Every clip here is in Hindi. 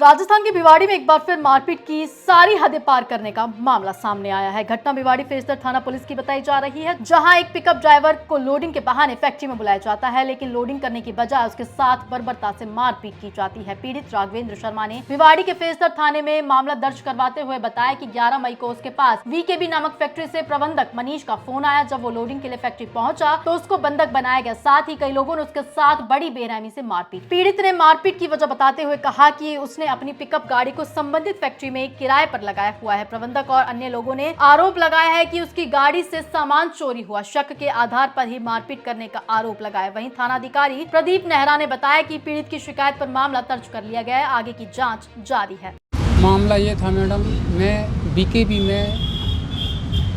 राजस्थान के भिवाड़ी में एक बार फिर मारपीट की सारी हदें पार करने का मामला सामने आया है। घटना भिवाड़ी फेजतर थाना पुलिस की बताई जा रही है, जहां एक पिकअप ड्राइवर को लोडिंग के बहाने फैक्ट्री में बुलाया जाता है, लेकिन लोडिंग करने की बजाय उसके साथ बर्बरता से मारपीट की जाती है। पीड़ित राघवेंद्र शर्मा ने भिवाड़ी के फेजतर थाने में मामला दर्ज करवाते हुए बताया कि 11 मई को उसके पास वीकेबी नामक फैक्ट्री से प्रबंधक मनीष का फोन आया। जब वो लोडिंग के लिए फैक्ट्री पहुंचा तो उसको बंधक बनाया गया, साथ ही कई लोगों ने उसके साथ बड़ी बेरहमी से मारपीट। पीड़ित ने मारपीट की वजह बताते हुए कहा कि उसने अपनी पिकअप गाड़ी को संबंधित फैक्ट्री में किराए पर लगाया हुआ है। प्रबंधक और अन्य लोगों ने आरोप लगाया है कि उसकी गाड़ी से सामान चोरी हुआ। शक के आधार पर ही मारपीट करने का आरोप लगाया। वहीं थानाधिकारी प्रदीप नेहरा ने बताया कि पीड़ित की शिकायत पर मामला दर्ज कर लिया गया है, आगे की जांच जारी है। मामला ये था मैडम, मैं बीकेबी में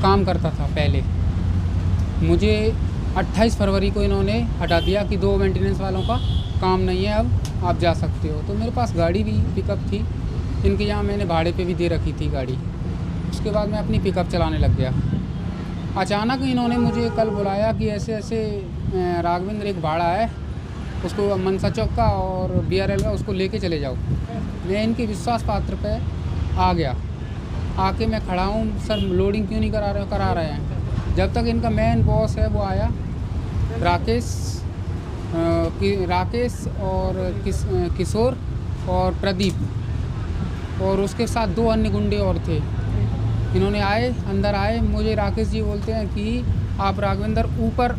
काम करता था पहले। मुझे 28 फरवरी को इन्होंने हटा दिया कि 2 मेंटेनेंस वालों का काम नहीं है, अब आप जा सकते हो। तो मेरे पास गाड़ी भी पिकअप थी, इनके यहाँ मैंने भाड़े पे भी दे रखी थी गाड़ी। उसके बाद मैं अपनी पिकअप चलाने लग गया। अचानक इन्होंने मुझे कल बुलाया कि ऐसे ऐसे राघवेंद्र एक भाड़ा है, उसको मनसा चौक का और BRL का, उसको लेके चले जाओ। मैं इनके विश्वास पात्र पे आ गया। आके मैं खड़ा हूँ, सर लोडिंग क्यों नहीं करा रहे हैं। जब तक इनका मेन बॉस है वो आया, राकेश और किशोर और प्रदीप, और उसके साथ 2 अन्य गुंडे और थे। इन्होंने अंदर आए, मुझे राकेश जी बोलते हैं कि आप राघवेंद्र ऊपर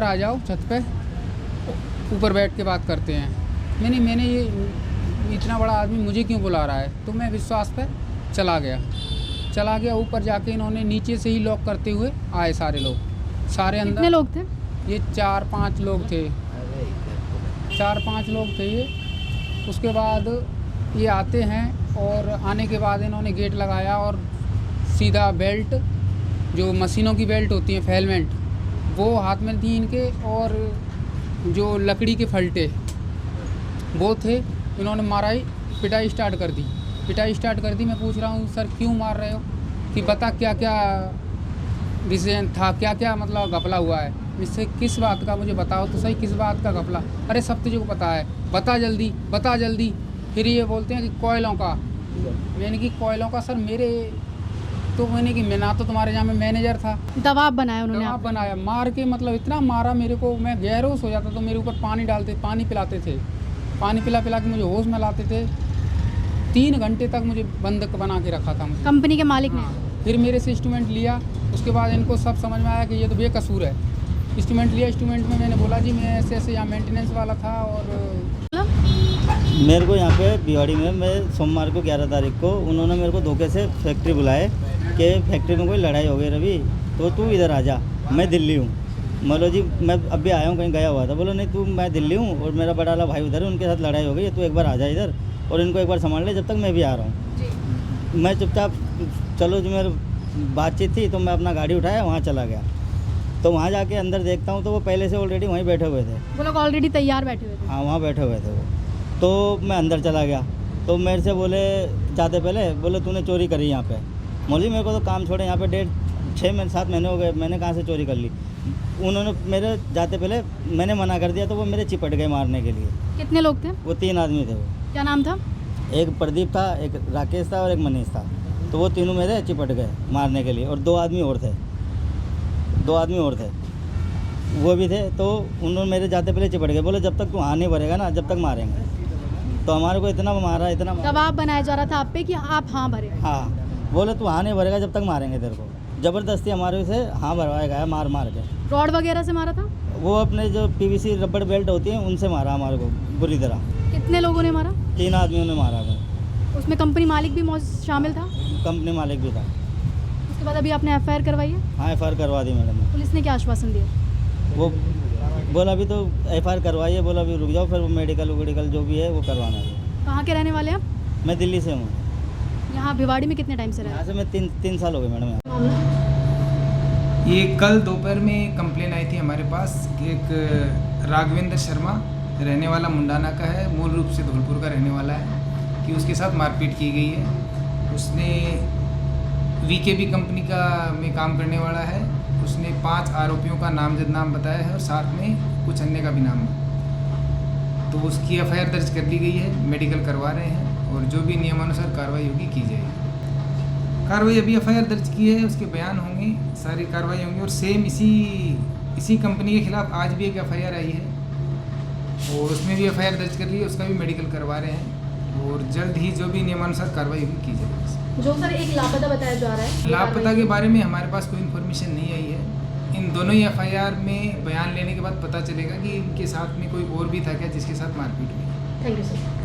आ जाओ छत पे, ऊपर बैठ के बात करते हैं। मैंने ये इतना बड़ा आदमी मुझे क्यों बुला रहा है, तो मैं विश्वास पे चला गया। ऊपर जाके इन्होंने नीचे से ही लॉक करते हुए आए सारे लोग, सारे अंदर। कितने लोग थे? ये 4-5 लोग थे, 4-5 लोग थे ये। उसके बाद ये आते हैं और आने के बाद इन्होंने गेट लगाया और सीधा बेल्ट, जो मशीनों की बेल्ट होती है फेलमेंट, वो हाथ में थी इनके, और जो लकड़ी के फलटे वो थे। इन्होंने पिटाई स्टार्ट कर दी। मैं पूछ रहा हूँ सर क्यों मार रहे हो, कि बता क्या क्या डिसीजन था, क्या क्या मतलब घपला हुआ है, इससे किस बात का मुझे बताओ तो सही, किस बात का घपला। अरे सब तुझे को पता है, बता जल्दी। फिर ये बोलते हैं कि कोयलों का। मैंने कि कोयलों का सर मेरे, तो मैंने कि मैं ना तो तुम्हारे यहाँ में मैनेजर था। दबाव बनाया उन्होंने? दबाव बनाया, मार के मतलब इतना मारा मेरे को, मैं बेहोश हो जाता तो मेरे ऊपर पानी पिलाते थे, पानी पिला के मुझे होश में लाते थे। 3 घंटे तक मुझे बंधक बना के रखा था मुझे कंपनी के मालिक ने। फिर मेरे से इंस्ट्रूमेंट लिया। उसके बाद इनको सब समझ में आया कि ये तो बेकसूर है। इंस्ट्रूमेंट में मैंने बोला जी मैं ऐसे यहाँ मेंटेनेंस वाला था, और मेरे को यहाँ पे भिवाड़ी में मैं सोमवार को 11 तारीख को उन्होंने मेरे को धोखे से फैक्ट्री बुलाए कि फैक्ट्री में कोई लड़ाई हो गई रवि, तो तू इधर आ जा, मैं दिल्ली हूँ। बोलो जी मैं अभी आया हूँ, कहीं गया हुआ था। बोलो नहीं मैं दिल्ली हूँ और मेरा बड़ा वाला भाई उधर है, उनके साथ लड़ाई हो गई है, तू एक बार आ जा इधर और इनको एक बार संभाल ले, जब तक मैं भी आ रहा हूँ। मैं चुपचाप, चलो जी मेरी बातचीत थी तो मैं अपना गाड़ी उठाया, वहाँ चला गया। तो वहाँ जाके अंदर देखता हूँ तो वो पहले से ऑलरेडी वहीं बैठे हुए थे। वो लोग ऑलरेडी तैयार बैठे हुए थे? हाँ वहाँ बैठे हुए थे वो। तो मैं अंदर चला गया तो मेरे से बोले जाते पहले, बोले तूने चोरी करी यहाँ पे। मौली मेरे को तो काम छोड़े यहाँ पे 7 महीने हो गए, मैंने कहाँ से चोरी कर ली। उन्होंने मेरे जाते पहले मैंने मना कर दिया तो वो मेरे चिपट गए मारने के लिए। कितने लोग थे? वो 3 आदमी थे। वो क्या नाम था? एक प्रदीप था, एक राकेश था और एक मनीष था। तो वो तीनों मेरे चिपट गए मारने के लिए, और 2 आदमी और थे, वो भी थे। तो उन्होंने मेरे जाते पहले चिपट गए, बोले जब तक तू हाँ नहीं भरेगा ना जब तक मारेंगे। तो हमारे को इतना मारा, इतना दबाव बनाया जा रहा था आप पे कि आप हाँ भरे? हाँ, बोले तू हाँ नहीं भरेगा जब तक मारेंगे तेरे को। ज़बरदस्ती हमारे से हाँ भरवाया गया, मार के। रॉड वगैरह से मारा था? वो अपने जो PVC रबड़ बेल्ट होती है उनसे मारा हमारे को बुरी तरह। कितने लोगों ने मारा? 3 आदमियों ने मारा हमें। उसमें कंपनी मालिक भी शामिल था? कंपनी मालिक भी था। उसके बाद अभी आपने FIR करवाई है? हाँ FIR करवा दी मैडम। पुलिस ने क्या आश्वासन दिया? वो बोला अभी तो FIR करवाइए, बोला अभी रुक जाओ, फिर वो मेडिकल जो भी है वो करवाना है। कहाँ के रहने वाले हैं आप? मैं दिल्ली से हूँ। यहाँ भिवाड़ी में कितने टाइम से रहे? यहाँ से मैं 3 साल हो गए मैडम। ये कल दोपहर में कंप्लेन आई थी हमारे पास कि एक राघवेंद्र शर्मा रहने वाला मुंडाना का है, मूल रूप से धौलपुर का रहने वाला है, कि उसके साथ मारपीट की गई है। उसने वीकेबी कंपनी में काम करने वाला है। उसने 5 आरोपियों का नामजद नाम बताया है और साथ में कुछ अन्य का भी नाम तो उसकी एफआईआर दर्ज कर ली गई है, मेडिकल करवा रहे हैं और जो भी नियमानुसार कार्रवाई होगी की जाएगी। कार्रवाई अभी एफआईआर दर्ज की है, उसके बयान होंगे, सारी कार्रवाई होंगी और सेम इसी कंपनी के खिलाफ आज भी एक एफआईआर आई है और उसमें भी एफआईआर दर्ज कर ली है, उसका भी मेडिकल करवा रहे हैं और जल्द ही जो भी नियमानुसार कार्रवाई होगी की जाएगी। जो सर एक लापता बताया जा रहा है, लापता के बारे में हमारे पास कोई इन्फॉर्मेशन नहीं आई है। इन दोनों ही एफआईआर में बयान लेने के बाद पता चलेगा कि इनके साथ में कोई और भी था क्या जिसके साथ मारपीट हुई। Thank you sir.